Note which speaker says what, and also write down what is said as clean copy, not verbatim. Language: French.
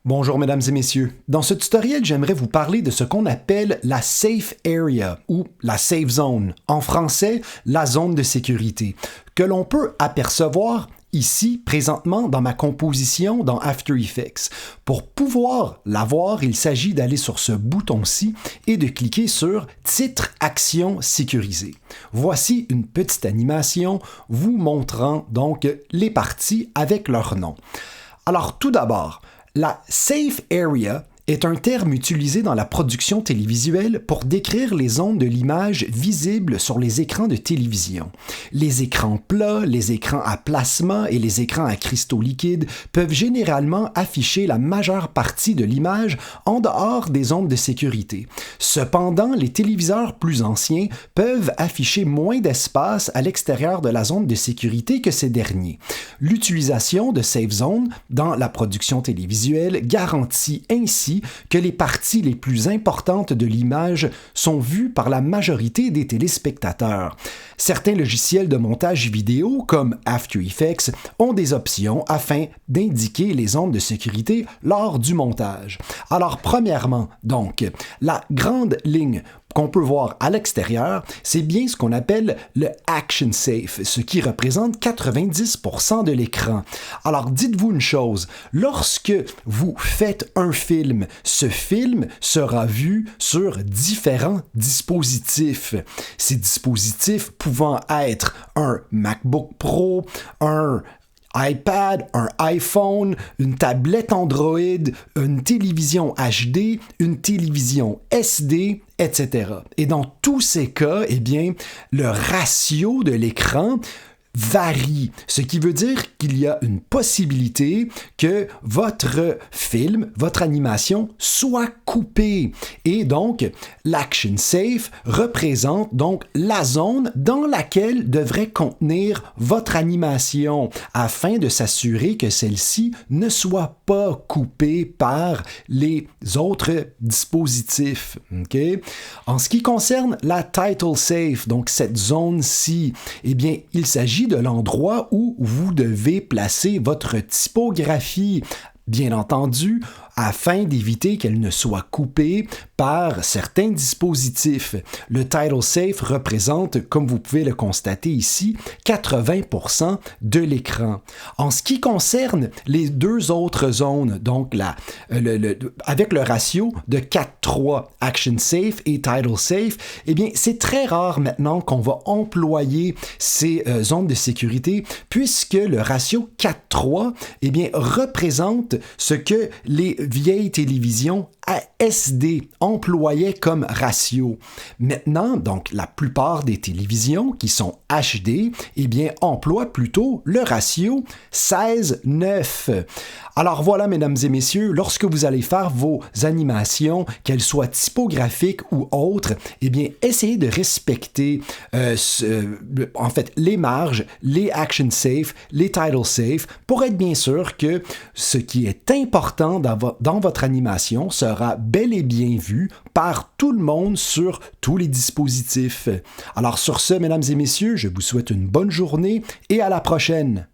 Speaker 1: Bonjour mesdames et messieurs. Dans ce tutoriel, j'aimerais vous parler de ce qu'on appelle la Safe Area ou la Safe Zone, en français, la zone de sécurité, que l'on peut apercevoir ici, présentement, dans ma composition dans After Effects. Pour pouvoir la voir, il s'agit d'aller sur ce bouton-ci et de cliquer sur Titre Action sécurisée. Voici une petite animation vous montrant donc les parties avec leur nom. Alors tout d'abord, la Safe Area est un terme utilisé dans la production télévisuelle pour décrire les zones de l'image visibles sur les écrans de télévision. Les écrans plats, les écrans à plasma et les écrans à cristaux liquides peuvent généralement afficher la majeure partie de l'image en dehors des zones de sécurité. Cependant, les téléviseurs plus anciens peuvent afficher moins d'espace à l'extérieur de la zone de sécurité que ces derniers. L'utilisation de Safe Zone dans la production télévisuelle garantit ainsi que les parties les plus importantes de l'image sont vues par la majorité des téléspectateurs. Certains logiciels de montage vidéo, comme After Effects, ont des options afin d'indiquer les zones de sécurité lors du montage. Alors, premièrement, donc, la grande ligne qu'on peut voir à l'extérieur, c'est bien ce qu'on appelle le Action Safe, ce qui représente 90% de l'écran. Alors dites-vous une chose, lorsque vous faites un film, ce film sera vu sur différents dispositifs. Ces dispositifs pouvant être un MacBook Pro, un iPad, un iPhone, une tablette Android, une télévision HD, une télévision SD, etc. Et dans tous ces cas, eh bien, le ratio de l'écran varie, ce qui veut dire qu'il y a une possibilité que votre film, votre animation soit coupée. Et donc, l'Action Safe représente donc la zone dans laquelle devrait contenir votre animation afin de s'assurer que celle-ci ne soit pas coupée par les autres dispositifs. Okay? En ce qui concerne la Title Safe, donc cette zone-ci, eh bien, il s'agit de l'endroit où vous devez placer votre typographie, bien entendu, afin d'éviter qu'elle ne soit coupée par certains dispositifs. Le Title Safe représente, comme vous pouvez le constater ici, 80% de l'écran. En ce qui concerne les deux autres zones, donc avec le ratio de 4:3, Action Safe et Title Safe, eh bien, c'est très rare maintenant qu'on va employer ces zones de sécurité puisque le ratio 4:3, eh bien, représente ce que les vieilles télévisions ASD employaient comme ratio. Maintenant, donc, la plupart des télévisions qui sont HD, eh bien, emploient plutôt le ratio 16:9. Alors voilà, mesdames et messieurs, lorsque vous allez faire vos animations, qu'elles soient typographiques ou autres, eh bien, essayez de respecter les marges, les Action Safe, les Title Safe, pour être bien sûr que ce qui est important dans votre animation sera bel et bien vu par tout le monde sur tous les dispositifs. Alors sur ce, mesdames et messieurs, je vous souhaite une bonne journée et à la prochaine.